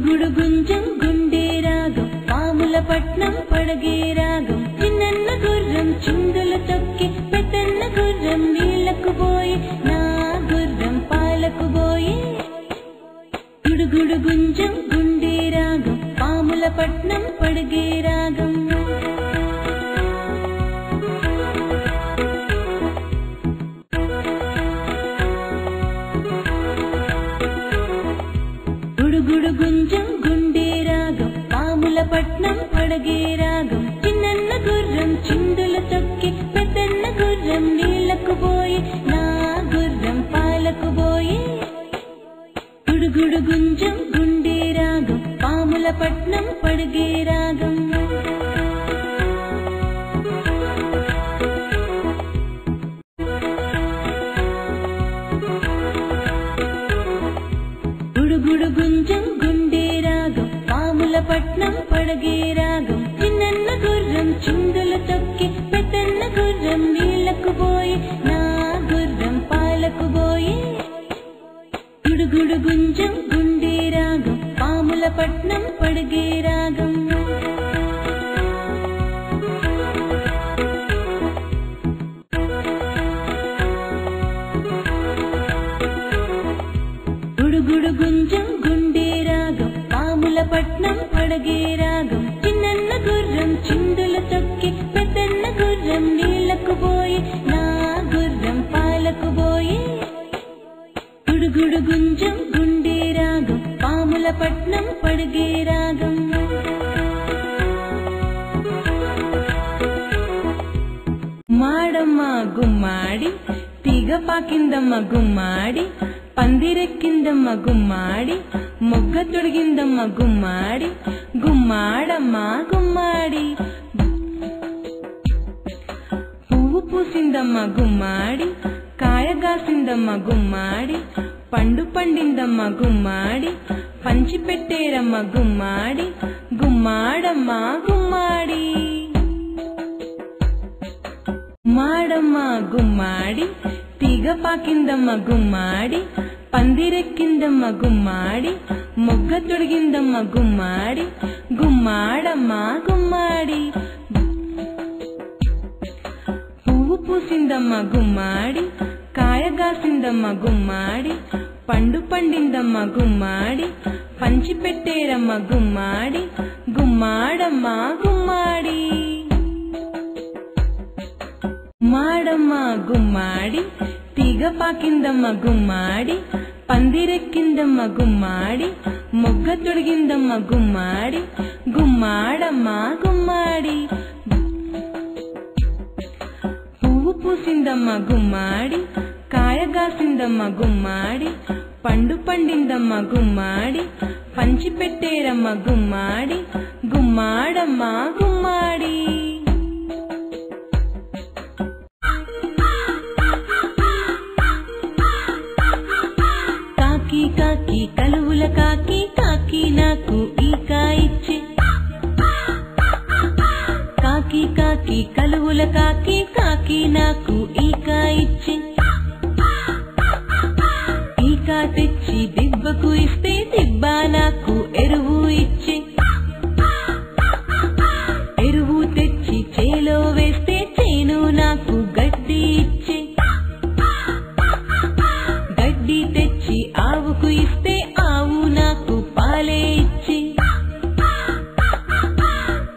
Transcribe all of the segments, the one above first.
గుడుగుడు గుంజం గుండె రాగం పాముల పట్నం పడగే రాగం చిన్నన్న గుర్రం చిందులు తొక్కి పెద్దన్న గుర్రం నీళ్లకు పోయి నా గుర్రం పాలకు పోయి గుడుగుడు గుంజం గుండె రాగం పాముల పట్నం పడగే రాగం గుడుగుడు గుంజం గుండె రాగం పాముల పట్నం పడగే రాగం చిన్నన్న గుర్రం చిందులు తొక్కి పెద్దన్న గుర్రం నీళ్లకు పోయి నా గుర్రం పాలకు పోయి గుడుగుడు గుంజం గుండె రాగం పాముల పట్నం పడగే రాగం గుడుగుడు గుంజం గుండె రాగం పాముల పట్నం పడగే రాగం చిన్నన్న గుర్రం చిందులు తొక్కి పెద్దన్న గుర్రం నీళ్లకు పోయి నా గుర్రం పాలకు పోయి గుడుగుడు గుంజం గుండె రాగం పాముల పట్నం పడగే రాగం గుడుగుడు గుంజం గుండె రాగం పాముల పట్నం పడగే రాగం చిన్నన్న గుర్రం చిందులు తొక్కి పెద్దన్న గుర్రం నీళ్లకు పోయి నా గుర్రం పాలకు పోయి గుడుగుడు గుంజం గుండె రాగం పాముల పట్నం పడగే రాగం మాడమ్మ గుమ్మాడి తీగ పాకిందమ్మ గుమ్మాడి పందిరెక్కిందమ్మ గుమ్మాడి మొగ్గ తొడిగిందమ్మ గుమ్మాడి గుమ్మాడమ్మ గుమ్మాడి పువ్వు పూసిందమ్మ గుమ్మాడి కాయగాసిందమ్మ గుమ్మాడి పండు పండిందమ్మ గుమ్మాడి పంచి పెట్టేరమ్మ గుమ్మాడి గుమ్మాడమ్మ గుమ్మాడి మాడమ్మ గుమ్మాడి తీగ పాకిందమ్మ గుమ్మాడి పందిరెక్కిందమ్మ గుమ్మాడి మొగ్గ తొడిగిందమ్మ గుమ్మాడి గుమ్మాడమ్మ గుమ్మాడి పువ్వు పూసిందమ్మ గుమ్మాడి కాయగాసిందమ్మ గుమ్మాడి పండు పండిందమ్మ గుమ్మాడి పంచి పెట్టేరమ్మ గుమ్మాడి గుమ్మాడమ్మ గుమ్మాడి మాడమ్మ గుమ్మాడి తీగ పాకిందమ్మ గుమ్మాడి పందిరెక్కిందమ్మ గుమ్మాడి మొగ్గ తొడిగిందమ్మ గుమ్మాడి గుమ్మాడమ్మ గుమ్మాడి పువ్వు పూసిందమ్మ గుమ్మాడి కాయగాసిందమ్మ గుమ్మాడి పండు పండిందమ్మ గుమ్మాడి పంచి పెట్టేరమ్మ గుమ్మాడి గుమ్మాడమ్మ గుమ్మాడి కాకి కలువుల కాకి కాకి నాకు ఈకా ఇచ్చి కాకి కాకి కలువుల కాకి కాకి నాకు ఈకా ఇచ్చి ఈకా తెచ్చి దిబ్బకు ఇస్తే దిబ్బ నాకు ఎరువు ఇచ్చి ఎరువు తెచ్చి చేలో వేస్తే చేను నాకు గడ్డి ఇచ్చి గడ్డి తెచ్చి ఆవుకు ఇస్తే ఆవు నాకు పాలే ఇచ్చి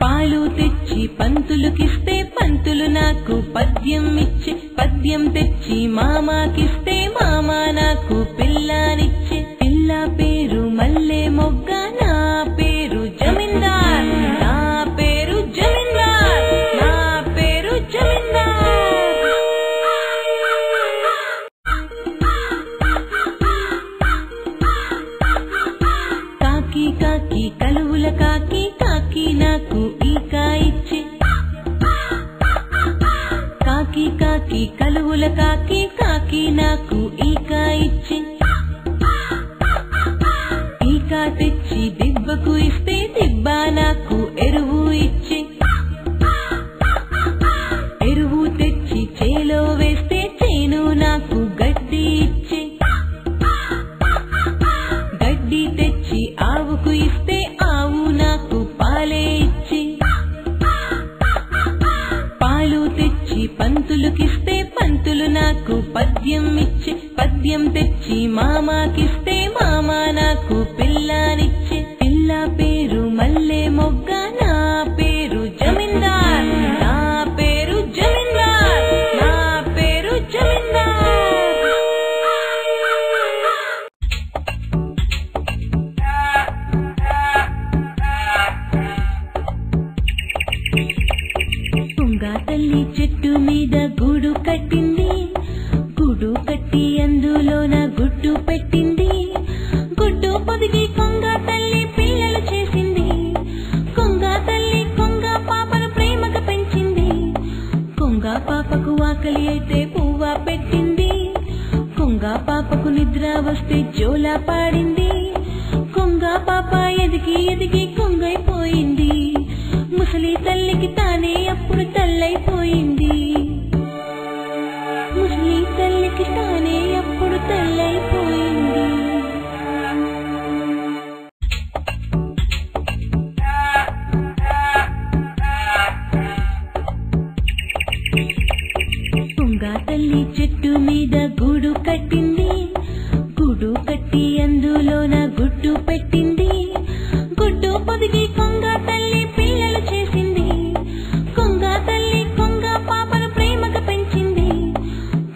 పాలు తెచ్చి పంతులుకిస్తే పంతులు నాకు పద్యం ఇచ్చి పద్యం తెచ్చి మామాకిస్తే మామ నాకు పిల్లానిచ్చి పిల్ల పేరు మల్లె మొగ్గ నా పేరు జమీందార్ నా పేరు జమీందార్ నా పేరు జమీందార్ కాకి కాకి కలువుల కాకి కాకి నాకు ఈకా ఇచ్చి కాకి కాకి కలువుల కాకి కాకి నాకు ఈకా ఇచ్చి ఈకా తెచ్చి దిబ్బకు ఇస్తే దిబ్బ నాకు ఎరువు ఇచ్చి ఎరువు తెచ్చి చేలో వేస్తే చేను నాకు గడ్డి ఇచ్చి గడ్డి తెచ్చి ఆవుకు ఇస్తే ముత్యం తెచ్చి మామాకిస్తే మామ నాకు పిల్లానిచ్చే పిల్ల పేరు మల్లె మొగ్గ నా పేరు జమీందార్ నా పేరు జమీందార్ నా పేరు జమీందార్ తుంగా తల్లి చెట్టు మీద గూడు కట్టింది గూడు కట్టి అందులోన గుడ్డు పెట్టింది గుడ్డు పొదిగి కొంగ తల్లి పిల్లలు చేసింది కొంగ తల్లి కొంగ పాపను ప్రేమగా పెంచింది కొంగ పాపకు ఆకలి అయితే పువ్వ పెట్టింది కొంగ పాపకు నిద్ర వస్తే జోలా పాడింది కొంగ పాప ఎదిగి ఎదిగి కొంగైపోయింది ముసలి తల్లికి తానే అప్పుడు తల్లైపోయింది ముసలి తల్లికి తానే అప్పుడు తల్లైపోయింది తుంగా తల్లి చెట్టు మీద గూడు కట్టింది గూడు కట్టి అందులోన గుడ్డు పెట్టింది గుడ్డు పొదిగి కొంగ తల్లి పిల్లలు చేసింది కొంగ తల్లి కొంగ పాపను ప్రేమగా పెంచింది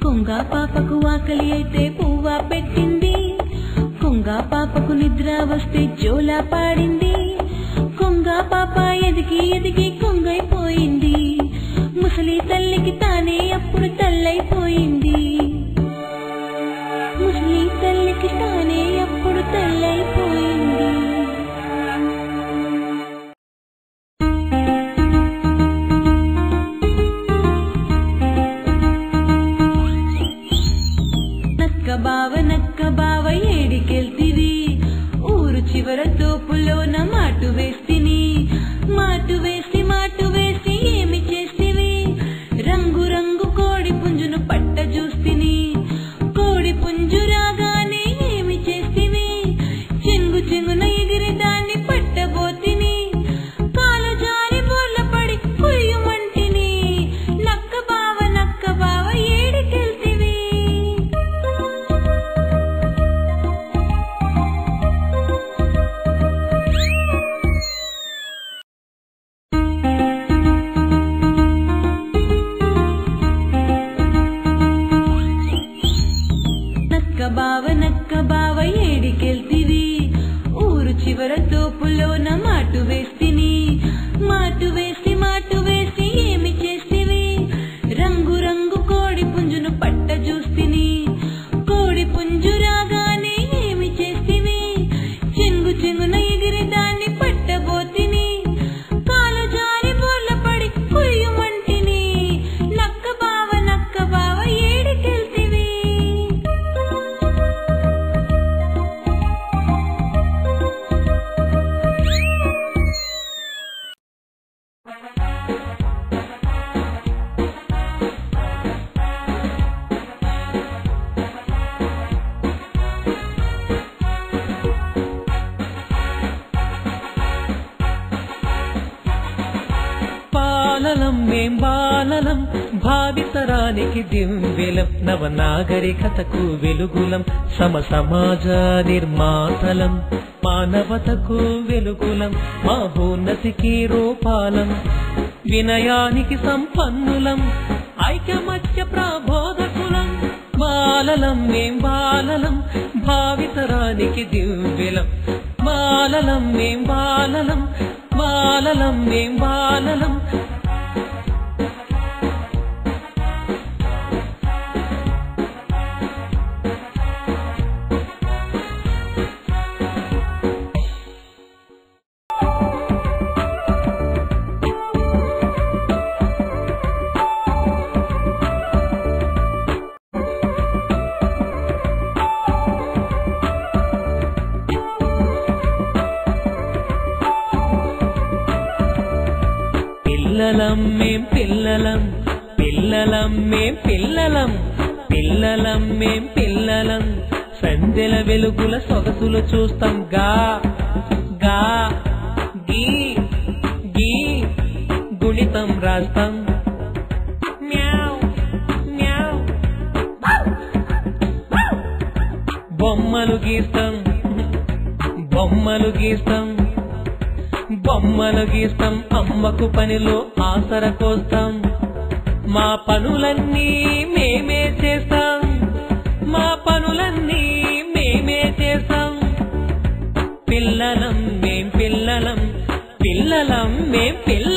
కొంగ పాపకు ఆకలి అయితే పువ్వ పెట్టింది కొంగ పాపకు నిద్ర వస్తే జోలా పాడింది కొంగ పాప ఎదిగి ఎదిగి కొంగైపోయింది ముసలి తల్లికి తానే అప్పుడు తల్లైపోయింది ముసలి తల్లికి తానే అప్పుడు తల్లైపోయింది నక్క బావ ఏడికెళ్తివి ఊరు చివర తోపులోన మాటు వేసి ఏమి చేస్తివి రంగు రంగు కోడి పుంజును పట్ట చూస్తిని కోడి పుంజు రాగానే ఏమి చేస్తివి చెంగు చెంగున ఎగిరి దాన్ని పట్టబోతిని కాలు జారి బోర్ల పడి కుయ్యమంటిని నక్క బావ ఏడికెళ్తివి నక్క బావ ఏడికెళ్తివి ఊరు చివర తోపులోన మాటు వేసి ఏమి చేస్తివి రంగు రంగు కోడి పుంజును పట్ట చూస్తిని కోడి పుంజు రాగానే ఏమి చేస్తివి చెంగు చెంగున ఎగిరి దాన్ని పట్టబోతిని కాలు జారి బోర్ల పడి కుయ్యమంటిని నక్క బావ ఏడికెళ్తివి మేం బాలలం భావితరానికి దివ్యలం నవనాగరికతకు వెలుగులం సమాజ నిర్మాతలం మానవతకు వెలుగులం మహోన్నతికి రూపాలం వినయానికి సంపన్నులం ఐకమత్య ప్రబోధకులం బాలలం మేం బాలలం భావితరానికి దివ్యలం బాలలం మేం బాలలం బాలలం మేం బాలలం పిల్లలం మేం పిల్లలం పిల్లలం మేం పిల్లలం పిల్లలం మేం పిల్లలం సందెల వెలుగుల సొగసులు చూస్తాం గా గా గీ గీ గుణితం రాస్తాం మ్యావ్ మ్యావ్ గీస్తాం బొమ్మలు గీస్తాం బొమ్మలు గీస్తాం అమ్మకు పనిలో ఆసర కోస్తాం మా పనులన్నీ మేమే చేస్తాం మా పనులన్నీ మేమే చేస్తాం పిల్లలం మేం పిల్లలం పిల్లలం మేం పిల్లలం